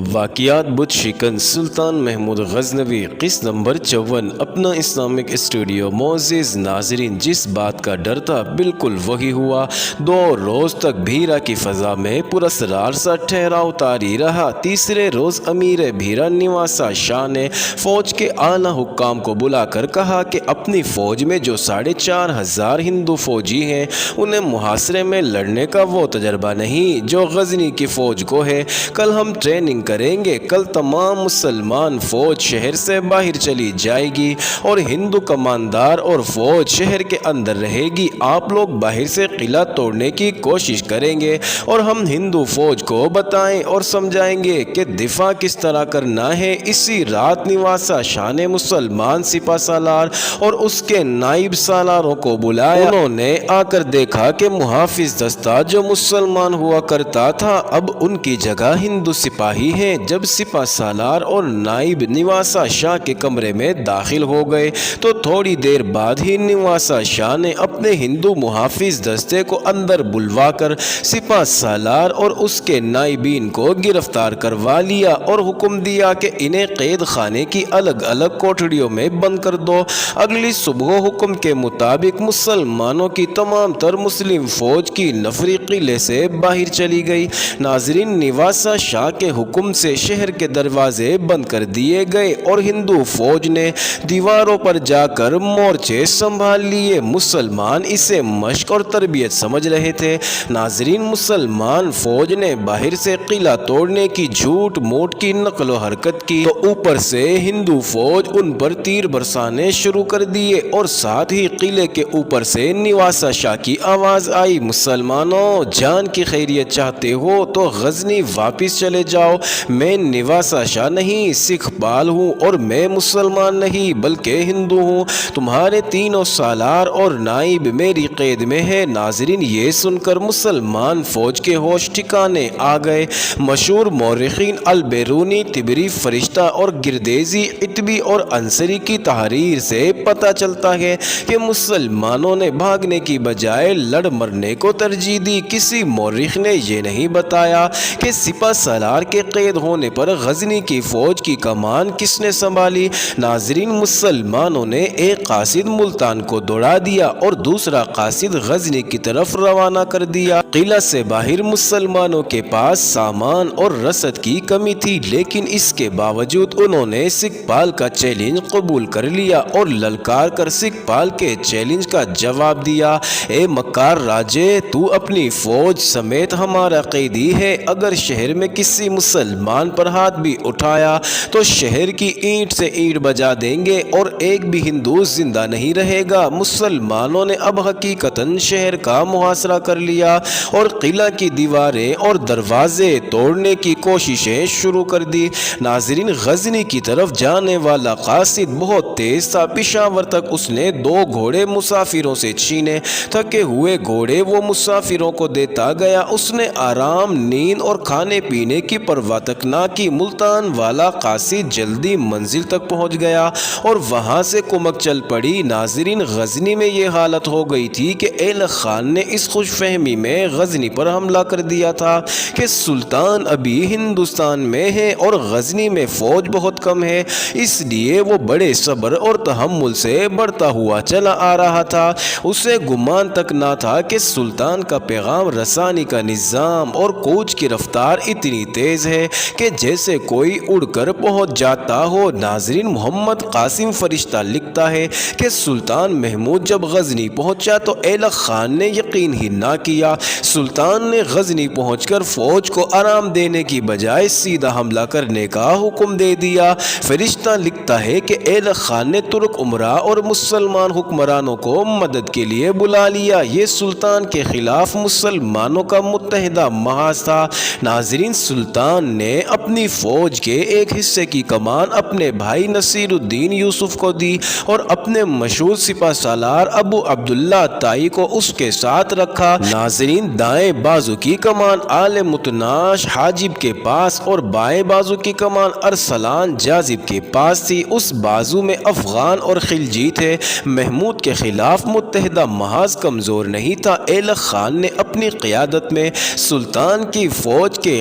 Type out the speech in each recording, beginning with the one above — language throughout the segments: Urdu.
واقعات بت شکن سلطان محمود غزنوی قسط نمبر 54 اپنا اسلامک اسٹوڈیو۔ معزز ناظرین، جس بات کا ڈر تھا بالکل وہی ہوا۔ 2 روز تک بھیرا کی فضا میں پراسرار سا ٹھہراؤ طاری رہا۔ تیسرے روز امیر بھیرا نواسا شاہ نے فوج کے اعلیٰ حکام کو بلا کر کہا کہ اپنی فوج میں جو 4500 ہندو فوجی ہیں انہیں محاصرے میں لڑنے کا وہ تجربہ نہیں جو غزنی کی فوج کو ہے۔ کل ہم ٹریننگ کریں گے۔ کل تمام مسلمان فوج شہر سے باہر چلی جائے گی اور ہندو کماندار اور فوج شہر کے اندر رہے گی۔ آپ لوگ باہر سے قلعہ توڑنے کی کوشش کریں گے اور ہم ہندو فوج کو بتائیں اور سمجھائیں گے کہ دفاع کس طرح کرنا ہے۔ اسی رات نواسا شاہ نے مسلمان سپہ سالار اور اس کے نائب سالاروں کو بلایا۔ انہوں نے آ کر دیکھا کہ محافظ دستہ جو مسلمان ہوا کرتا تھا اب ان کی جگہ ہندو سپاہی ہیں۔ جب سپہ سالار اور نائب نواسا شاہ کے کمرے میں داخل ہو گئے تو تھوڑی دیر بعد ہی نواسا شاہ نے اپنے ہندو محافظ دستے کو اندر بلوا کر سپہ سالار اور اس کے نائبین کو گرفتار کروا لیا اور حکم دیا کہ انہیں قید خانے کی الگ الگ کوٹڑیوں میں بند کر دو۔ اگلی صبح حکم کے مطابق مسلمانوں کی تمام تر مسلم فوج کی نفری قلعے سے باہر چلی گئی۔ ناظرین، نواسا شاہ کے حکم سے شہر کے دروازے بند کر دیے گئے اور ہندو فوج نے دیواروں پر جا کر مورچے سنبھال لیے۔ مسلمان اسے مشق اور تربیت سمجھ رہے تھے۔ ناظرین، مسلمان فوج نے باہر سے قلعہ توڑنے کی جھوٹ موٹ کی نقل و حرکت کی تو اوپر سے ہندو فوج ان پر تیر برسانے شروع کر دیے اور ساتھ ہی قلعے کے اوپر سے نواسا شاہ کی آواز آئی، مسلمانوں جان کی خیریت چاہتے ہو تو غزنی واپس چلے جاؤ۔ میں نواسا شاہ نہیں، سکھ پال ہوں اور میں مسلمان نہیں بلکہ ہندو ہوں۔ تمہارے تینوں سالار اور نائب میری قید میں ہے۔ ناظرین، یہ سن کر مسلمان فوج کے ہوش ٹھکانے آ گئے۔ مشہور مورخین البیرونی، طبری، فرشتہ اور گردیزی، عتبی اور انصری کی تحریر سے پتہ چلتا ہے کہ مسلمانوں نے بھاگنے کی بجائے لڑ مرنے کو ترجیح دی۔ کسی مورخ نے یہ نہیں بتایا کہ سپہ سالار کے قید ہونے پر غزنی کی فوج کی کمان کس نے سنبھالی۔ ناظرین، مسلمانوں نے ایک قاصد ملتان کو دوڑا دیا اور دوسرا قاصد غزنی کی طرف روانہ کر دیا۔ قلعہ سے باہر مسلمانوں کے پاس سامان اور رسد کی کمی تھی لیکن اس کے باوجود انہوں نے سکھ پال کا چیلنج قبول کر لیا اور للکار کر سکھ پال کے چیلنج کا جواب دیا، اے مکار راجے، تو اپنی فوج سمیت ہمارا قیدی ہے۔ اگر شہر میں کسی مسلمان پر ہاتھ بھی اٹھایا تو شہر کی اینٹ سے اینٹ بجا دیں گے اور ایک بھی ہندو زندہ نہیں رہے گا۔ مسلمانوں نے اب حقیقتاً شہر کا محاصرہ کر لیا اور قلعہ کی دیواریں اور دروازے توڑنے کی کوششیں شروع کر دی۔ ناظرین، غزنی کی طرف جانے والا قاصد بہت تیز تھا۔ پشاور تک اس نے 2 گھوڑے مسافروں سے چھینے۔ تھکے ہوئے گھوڑے وہ مسافروں کو دیتا گیا۔ اس نے آرام، نیند اور کھانے پینے کی پرواہ تک نہ کی۔ ملتان والا قاصد جلدی منزل تک پہنچ گیا اور وہاں سے کمک چل پڑی۔ ناظرین، غزنی میں یہ حالت ہو گئی تھی کہ ایلک خان نے اس خوش فہمی میں غزنی پر حملہ کر دیا تھا کہ سلطان ابھی ہندوستان میں ہے اور غزنی میں فوج بہت کم ہے، اس لیے وہ بڑے صبر اور تحمل سے بڑھتا ہوا چلا آ رہا تھا۔ اسے گمان تک نہ تھا کہ سلطان کا پیغام رسانی کا نظام اور کوچ کی رفتار اتنی تیز ہے کہ جیسے کوئی اڑ کر پہنچ جاتا ہو۔ ناظرین، محمد قاسم فرشتہ لکھتا ہے کہ سلطان محمود جب غزنی پہنچا تو ایلک خان نے یقین ہی نہ کیا۔ سلطان نے غزنی پہنچ کر فوج کو آرام دینے کی بجائے سیدھا حملہ کرنے کا حکم دے دیا۔ فرشتہ لکھتا ہے کہ ایلک خان نے ترک امراء اور مسلمان حکمرانوں کو مدد کے لیے بلا لیا۔ یہ سلطان کے خلاف مسلمانوں کا متحدہ محاذ تھا۔ ناظرین، سلطان نے اپنی فوج کے ایک حصے کی کمان اپنے بھائی نصیر الدین یوسف کو دی اور اپنے مشہور سپہ سالار ابو عبداللہ تائی کو اس کے ساتھ رکھا۔ ناظرین، دائیں بازو کی کمان آل متناش حاجب کے پاس اور بائیں بازو کی کمان ارسلان جاذب کے پاس تھی۔ اس بازو میں افغان اور خلجی تھے۔ محمود کے خلاف متحدہ محاذ کمزور نہیں تھا۔ ایلک خان نے اپنی قیادت میں سلطان کی فوج کے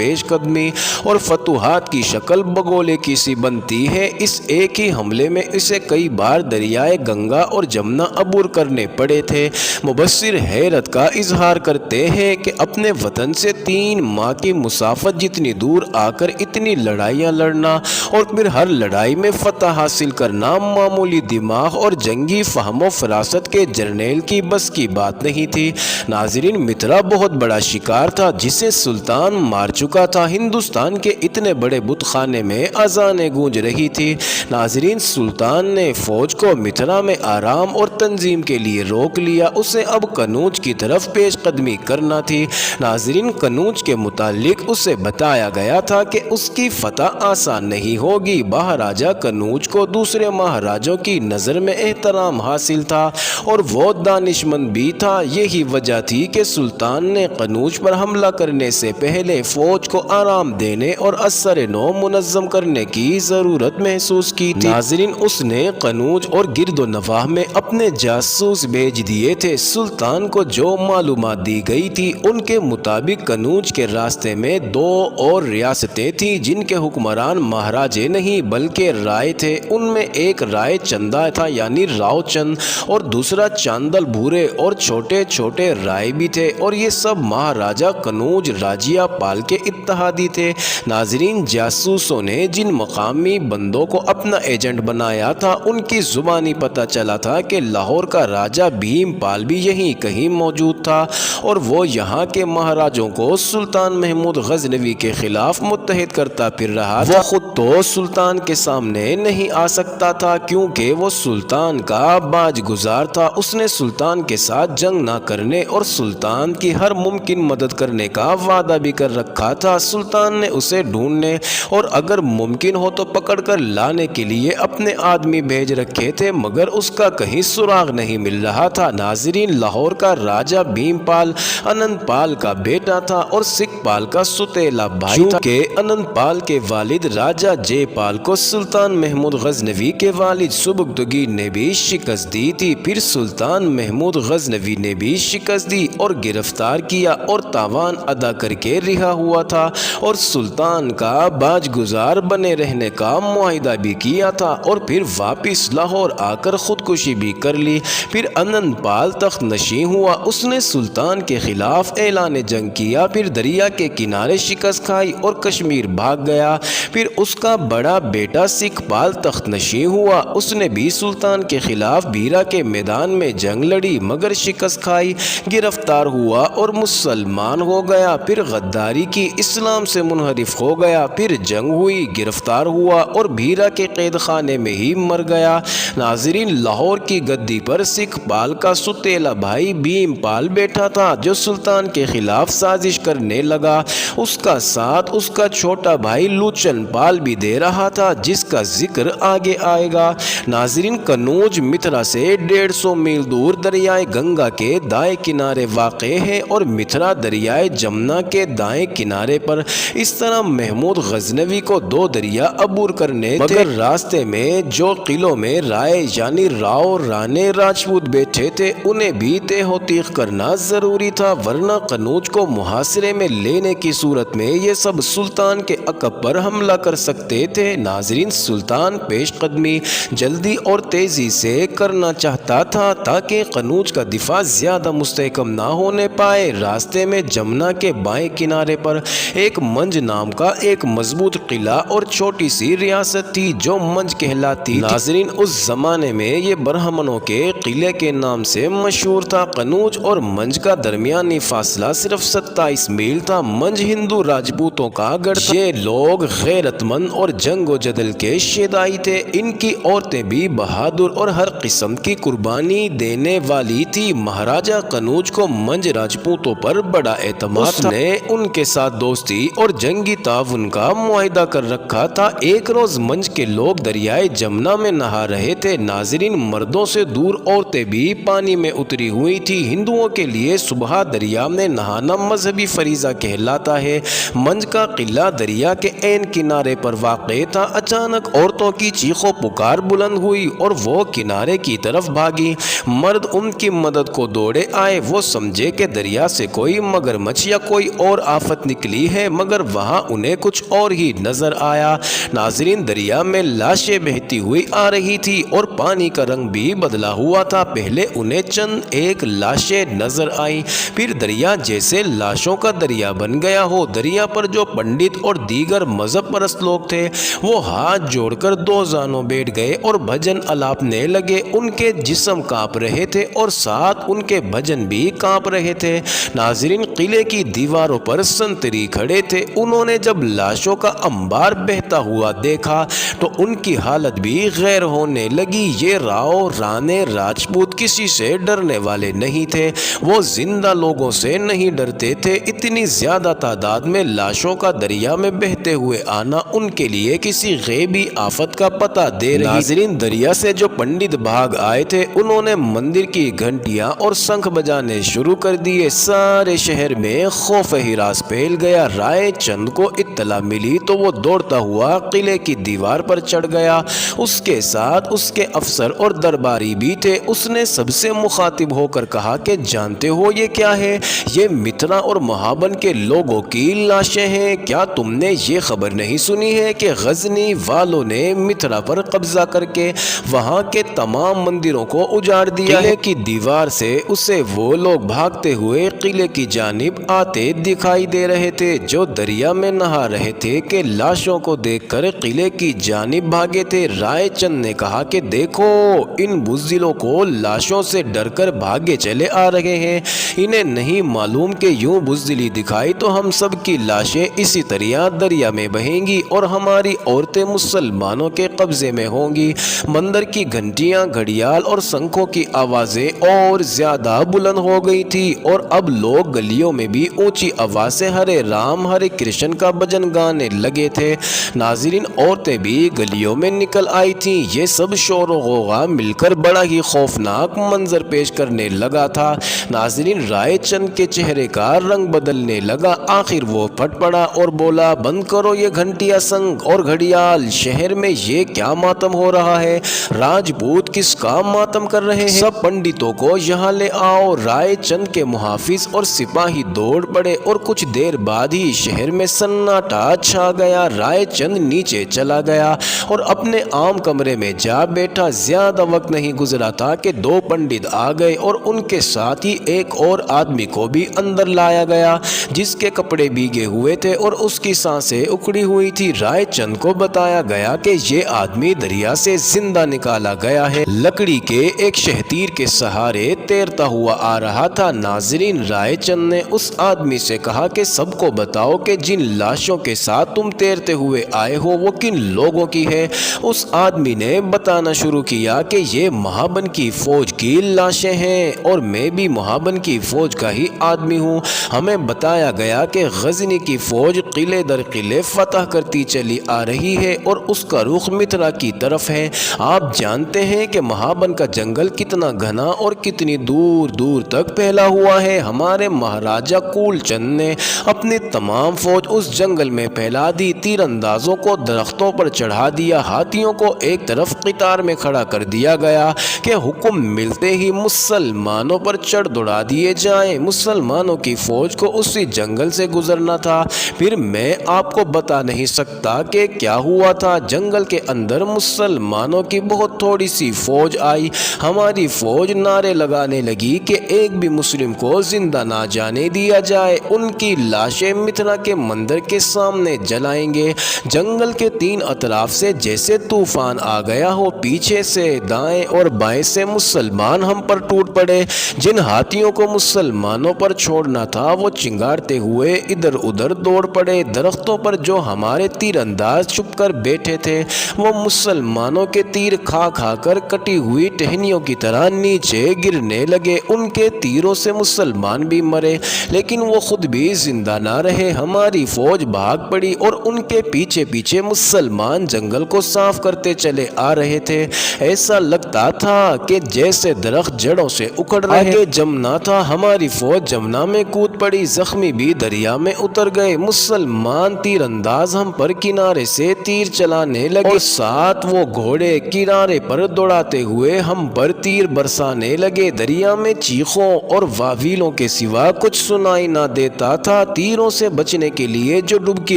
پیش قدمی اور فتوحات کی شکل بگولے کی سی بنتی ہے۔ اس ایک ہی حملے میں اسے کئی بار دریائے گنگا اور جمنا عبور کرنے پڑے تھے۔ مبصر حیرت کا اظہار کرتے ہیں کہ اپنے وطن سے 3 ماہ کی مسافت جتنی دور آ کر اتنی لڑائیاں لڑنا اور پھر ہر لڑائی میں فتح حاصل کرنا معمولی دماغ اور جنگی فہم و فراست کے جرنیل کی بس کی بات نہیں تھی۔ ناظرین، مترا بہت بڑا شکار تھا جسے سلطان مار چکا تھا۔ ہندوستان کے اتنے بڑے بت خانے میں اذانیں گونج رہی تھی۔ ناظرین، سلطان نے فوج کو مترا میں آرام اور تنظیم کے لیے روک لیا۔ اسے اب قنوج کی طرف پیش قدمی کرنا تھی۔ ناظرین، قنوج کے متعلق اسے بتایا گیا تھا کہ اس کی فتح آسان نہیں ہوگی۔ مہاراجہ قنوج کو دوسرے مہاراجوں کی نظر میں احترام حاصل تھا اور وہ دانشمند بھی تھا۔ یہی وجہ تھی کہ سلطان نے قنوج پر حملہ کرنے سے پہلے فوج کو آرام دینے اور اثر نو منظم کرنے کی ضرورت محسوس کی تھی۔ ناظرین، اس نے قنوج اور گرد و نواح میں اپنے جاسوس بھیج دیے تھے۔ سلطان کو جو معلومات دی گئی تھی ان کے مطابق قنوج کے راستے میں 2 اور ریاستیں تھیں جن کے حکمران مہاراجے نہیں بلکہ رائے تھے۔ ان میں ایک رائے چندا تھا یعنی راؤ چند، اور دوسرا چاندل بھورے اور چھوٹے چھوٹے رائے بھی تھے، اور یہ سب مہاراجہ قنوج راجیا پال کے اتحادی تھے۔ ناظرین، جاسوسوں نے جن مقامی بندوں کو اپنا ایجنٹ بنایا تھا ان کی زبانی پتہ چلا تھا کہ لاہور کا راجہ بھیم پال بھی یہیں کہیں موجود تھا اور وہ یہاں کے مہاراجوں کو سلطان محمود غزنوی کے خلاف متحد کرتا پھر رہا تھا۔ وہ خود تو سلطان کے سامنے نہیں آ سکتا تھا کیونکہ وہ سلطان کا باج گزار تھا۔ اس نے سلطان کے ساتھ جنگ نہ کرنے اور سلطان کی ہر ممکن مدد کرنے کا وعدہ بھی کر رکھا تھا۔ سلطان نے اسے ڈھونڈنے اور اگر ممکن ہو تو پکڑ کر لانے کے لیے اپنے آدمی بھیج رکھے تھے، مگر اس کا کہیں سراغ نہیں مل رہا تھا۔ ناظرین، لاہور کا راجہ بھیم پال انند پال کا بیٹا تھا اور سکھ پال کا ستیلا بھائی تھا کہ انند پال کے والد راجہ جے پال کو سلطان محمود غزنوی کے والد سبکتگین نے بھی شکست دی تھی۔ پھر سلطان محمود غزنوی نے بھی شکست دی اور گرفتار کیا اور تاوان ادا کر کے رہا ہوا تھا اور سلطان کا باج گزار بنے رہنے کا معاہدہ بھی کیا تھا اور پھر واپس لاہور آ کر خودکشی بھی کر لی۔ پھر انند پال تخت نشین ہوا۔ اس نے سلطان کے خلاف اعلان جنگ کیا، پھر دریا کے کنارے شکست کھائی اور کشمیر بھاگ گیا۔ پھر اس کا بڑا بیٹا سکھ پال تخت نشین ہوا۔ اس نے بھی سلطان کے خلاف بیرا کے میدان میں جنگ لڑی مگر شکست کھائی، گرفتار ہوا اور مسلمان ہو گیا۔ پھر غداری کی، اسلام سے منحرف ہو گیا، پھر جنگ ہوئی، گرفتار ہوا اور بیرا کے قید خانے میں ہی مر گیا۔ ناظرین، لاہور کی گدی پر سکھ پال کا ستیلا بھائی بھیم پال بیٹھا تھا جو سلطان کے خلاف سازش کرنے لگا۔ اس کا ساتھ اس کا چھوٹا بھائی لوچن پال بھی دے رہا تھا جس کا ذکر آگے آئے گا۔ ناظرین، قنوج مترا سے 150 میل دور دریائے گنگا کے دائیں کنارے واقع ہے اور مترا دریائے جمنا کے دائیں کنارے پر۔ اس طرح محمود غزنوی کو 2 دریا عبور کرنے تھے، مگر راستے میں جو قلعوں میں رائے یعنی راؤ رانے راجپوت بیٹھے تھے انہیں بھی تہ و تیغ کرنا ضروری تھا، ورنہ قنوج کو محاصرے میں لینے کی صورت میں یہ سب سلطان کے عقب پر حملہ کر سکتے تھے۔ ناظرین، سلطان پیش قدمی جلدی اور تیزی سے کرنا چاہتا تھا تاکہ قنوج کا دفاع زیادہ مستحکم نہ ہونے پائے۔ راستے میں جمنا کے بائیں کنارے پر ایک منج نام کا ایک مضبوط قلعہ اور چھوٹی سی ریاست تھی جو منج کہلاتی تھی۔ ناظرین، اس زمانے میں یہ برہمنوں کے قلعے کے نام سے مشہور تھا۔ قنوج اور منج کا درمیانی فاصلہ صرف 27 میل تھا۔ منج ہندو راجپوتوں کا گڑھ تھا۔ یہ لوگ غیرت مند اور جنگ و جدل کے شیدائی تھے۔ ان کی عورتیں بھی بہادر اور ہر قسم کی قربانی دینے والی تھی۔ مہاراجہ قنوج کو منج راجپوتوں پر بڑا اعتماد تھا۔ اس نے ان کے ساتھ دوستی اور جنگی تعاون کا معاہدہ کر رکھا تھا۔ ایک روز منج کے لوگ دریائے جمنا میں نہا رہے تھے۔ ناظرین، مردوں سے دور عورتیں بھی پانی میں اتری ہوئی تھی۔ ہندوؤں کے لیے صبح دریا میں نہانا مذہبی فریضہ کہلاتا ہے۔ منج کا قلعہ دریا کے عین کنارے پر واقع تھا۔ اچانک عورتوں کی چیخ و پکار بلند ہوئی اور وہ کنارے کی طرف بھاگی۔ مرد ان کی مدد کو دوڑے آئے۔ وہ سمجھے کہ دریا سے کوئی مگرمچھ یا کوئی اور آفت نکلی نکلی ہے مگر وہاں انہیں کچھ اور ہی نظر آیا۔ ناظرین، دریا میں لاشیں بہتی ہوئی آ رہی تھی اور پانی کا رنگ بھی بدلا ہوا تھا۔ پہلے انہیں چند ایک لاشیں نظر آئیں، پھر دریا جیسے لاشوں کا دریا بن گیا ہو۔ دریا پر جو پنڈت اور دیگر مذہب پرست لوگ تھے وہ ہاتھ جوڑ کر دو زانوں بیٹھ گئے اور بھجن الاپنے لگے۔ ان کے جسم کانپ رہے تھے اور ساتھ ان کے بھجن بھی کانپ رہے تھے۔ ناظرین، قلعے کی دیواروں پر سنتری کھڑے تھے۔ انہوں نے جب لاشوں کا انبار بہتا ہوا دیکھا تو ان کی حالت بھی غیر ہونے لگی۔ یہ راؤ رانے راجپوت کسی سے ڈرنے والے نہیں تھے، وہ زندہ لوگوں سے نہیں ڈرتے تھے۔ اتنی زیادہ تعداد میں لاشوں کا دریا میں بہتے ہوئے آنا ان کے لیے کسی غیبی آفت کا پتہ دے رہی۔ ناظرین، دریا سے جو پنڈت بھاگ آئے تھے انہوں نے مندر کی گھنٹیاں اور شنکھ بجانے شروع کر دیے۔ سارے شہر میں خوف ہراس پھیل گیا۔ رائے چند کو اطلاع ملی تو وہ دوڑتا ہوا قلعے کی دیوار پر چڑھ گیا۔ اس کے ساتھ اس کے افسر اور درباری بھی تھے۔ اس نے سب سے مخاطب ہو کر کہا کہ جانتے ہو یہ کیا ہے؟ یہ متھرا اور مہابن کے لوگوں کی لاشیں ہیں۔ کیا تم نے یہ خبر نہیں سنی ہے کہ غزنی والوں نے متھرا پر قبضہ کر کے وہاں کے تمام مندروں کو اجاڑ دیا ہے؟ قلعے کی دیوار سے اسے وہ لوگ بھاگتے ہوئے قلعے کی جانب آتے دکھائی دے رہے تھے جو دریا میں نہا رہے تھے کہ لاشوں کو دیکھ کر قلعے کی جانب بھاگے تھے۔ رائے چند نے کہا کہ دیکھو، ان بزدلوں کو لاشوں سے ڈر کر بھاگے چلے آ رہے ہیں۔ انہیں نہیں معلوم کہ یوں بزدلی دکھائی تو ہم سب کی لاشیں اسی طرح دریا میں بہیں گی اور ہماری عورتیں مسلمانوں کے قبضے میں ہوں گی۔ مندر کی گھنٹیاں، گھڑیال اور شنکھوں کی آوازیں اور زیادہ بلند ہو گئی تھی اور اب لوگ گلیوں میں بھی اونچی آواز سے ہرے رام ہرے کرشن کا بھجن گانے لگے تھے۔ ناظرین، عورتیں بھی گلیوں میں نکل آئی تھیں۔ یہ سب شور و غوغا مل کر بڑا ہی خوفناک منظر پیش کرنے لگا تھا۔ ناظرین، رائے چند کے چہرے کا رنگ بدلنے لگا۔ آخر وہ پھٹ پڑا اور بولا، بند کرو یہ گھنٹیاں، شنکھ اور گھڑیال۔ شہر میں یہ کیا ماتم ہو رہا ہے؟ راجپوت کس کا ماتم کر رہے ہیں؟ سب پنڈتوں کو یہاں لے آؤ۔ رائے چند کے محافظ اور سپاہی دوڑ پڑے اور کچھ دیر بعد ہی شہر میں سناٹا چھا گیا۔ رائے چند نیچے چلا گیا اور اپنے عام کمرے میں جا بیٹھا۔ زیادہ وقت نہیں گزرا تھا کہ دو پنڈت آ گئے اور ان کے ساتھ ہی ایک اور آدمی کو بھی اندر لایا گیا جس کے کپڑے بھیگے ہوئے تھے اور اس کی سانسیں اکھڑی ہوئی تھی۔ رائے چند کو بتایا گیا کہ یہ آدمی دریا سے زندہ نکالا گیا ہے، لکڑی کے ایک شہتیر کے سہارے تیرتا ہوا آ رہا تھا۔ ناظرین، رائے چند نے اس آدمی سے کہا کہ سب کو بتاؤ کہ جن لاشوں کے ساتھ تم تیرتے ہوئے آئے ہو وہ کن لوگوں کی ہے۔ اس آدمی نے بتانا شروع کیا کہ یہ مہابن کی فوج کی لاشیں ہیں اور میں بھی مہابن کی فوج کا ہی آدمی ہوں۔ ہمیں بتایا گیا کہ غزنی کی فوج قلعے در قلعے فتح کرتی چلی آ رہی ہے اور اس کا رخ متھرا کی طرف ہے۔ آپ جانتے ہیں کہ مہابن کا جنگل کتنا گھنا اور کتنی دور دور تک پھیلا ہوا ہے۔ ہمارے مہاراجہ کول چند نے اپنی تمام فوج اس جنگل میں پھیلا دی، تیر اندازوں کو درختوں پر چڑھا دیا، ہاتھیوں کو ایک طرف قطار میں کھڑا کر دیا گیا کہ حکم ملتے ہی مسلمانوں پر چڑھ دوڑا دیے جائیں۔ مسلمانوں کی فوج کو اسی جنگل سے گزرنا تھا۔ پھر میں آپ کو بتا نہیں سکتا کہ کیا ہوا تھا۔ جنگل کے اندر مسلمانوں کی بہت تھوڑی سی فوج آئی۔ ہماری فوج نعرے لگانے لگی کہ ایک بھی مسلم کو زندہ نہ جانے دیا جائے، ان کی لاشیں متھرا کے مندر کے سامنے جلائیں گے۔ جنگل کے تین اطراف سے جیسے طوفان آ گیا ہو، پیچھے سے دائیں اور بائیں سے مسلمان ہم پر ٹوٹ پڑے۔ جن ہاتھیوں کو مسلمانوں پر چھوڑنا تھا وہ چنگارتے ہوئے ادھر ادھر دوڑ پڑے۔ درختوں پر جو ہمارے تیر انداز چھپ کر بیٹھے تھے وہ مسلمانوں کے تیر کھا کھا کر کٹی ہوئی ٹہنیوں کی طرح نیچے گرنے لگے۔ ان کے تیروں سے مسلمان بھی مرے لیکن وہ خود بھی زندہ نہ رہے۔ ہماری فوج بھاگ پڑی اور ان کے پیچھے پیچھے مسلمان جنگل کو صاف کرتے چلے آ رہے تھے۔ ایسا لگتا تھا کہ جیسے درخت جڑوں سے اکھڑ رہے ہیں۔ جمنا تھا، ہماری فوج جمنا میں کود پڑی، زخمی بھی دریا میں اتر گئے۔ مسلمان تیر انداز ہم پر کنارے سے تیر چلانے لگے اور ساتھ وہ گھوڑے کنارے پر دوڑاتے ہوئے ہم پر تیر برسانے لگے۔ دریا میں چیخوں اور واویلوں کے سوا کچھ سنائی نہ دیتا تھا۔ تیروں تیروں سے بچنے کے لیے جو ڈبکی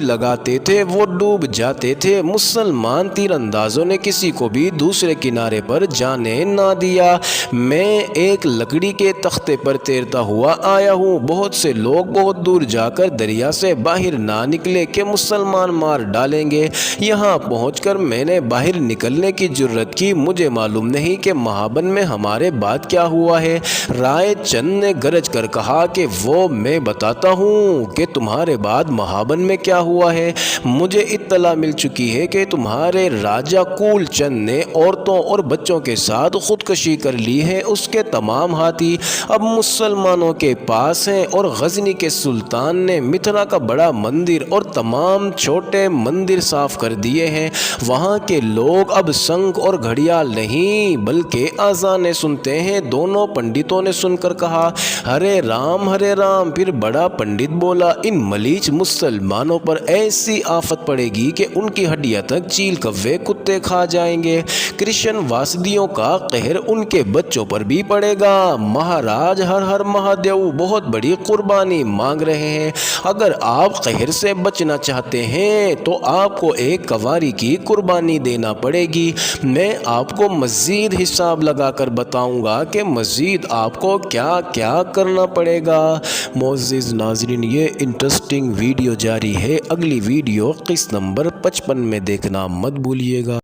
لگاتے تھے وہ ڈوب جاتے تھے۔ مسلمان تیر اندازوں نے کسی کو بھی دوسرے کنارے پر جانے نہ دیا۔ میں ایک لکڑی کے تختے پر تیرتا ہوا آیا ہوں۔ بہت سے لوگ بہت دور جا کر دریا سے باہر نہ نکلے کہ مسلمان مار ڈالیں گے۔ یہاں پہنچ کر میں نے باہر نکلنے کی جرت کی۔ مجھے معلوم نہیں کہ مہابن میں ہمارے بعد کیا ہوا ہے۔ رائے چند نے گرج کر کہا کہ وہ میں بتاتا ہوں کہ تمہارے بعد مہابن میں کیا ہوا ہے۔ مجھے اطلاع مل چکی ہے کہ تمہارے راجہ کول چند نے عورتوں اور بچوں کے ساتھ خودکشی کر لی ہے۔ اس کے تمام ہاتھی اب مسلمانوں کے پاس ہیں اور غزنی کے سلطان نے متھرا کا بڑا مندر اور تمام چھوٹے مندر صاف کر دیے ہیں۔ وہاں کے لوگ اب شنکھ اور گھڑیال نہیں بلکہ اذانیں سنتے ہیں۔ دونوں پنڈتوں نے سن کر کہا، ہرے رام ہرے رام۔ پھر بڑا پنڈت بولا، ان ملیچ مسلمانوں پر ایسی آفت پڑے گی کہ ان کی ہڈیاں تک چیل کوے کتے کھا جائیں گے۔ کرشن واسدیوں کا قہر ان کے بچوں پر بھی پڑے گا۔ مہاراج ہر ہر مہادیو بہت بڑی قربانی مانگ رہے ہیں۔ اگر آپ قہر سے بچنا چاہتے ہیں تو آپ کو ایک کواری کی قربانی دینا پڑے گی۔ میں آپ کو مزید حساب لگا کر بتاؤں گا کہ مزید آپ کو کیا کیا کرنا پڑے گا۔ معزز ناظرین، یہ انٹرسٹنگ ویڈیو جاری ہے۔ اگلی ویڈیو قسط نمبر 55 میں دیکھنا مت بھولیے گا۔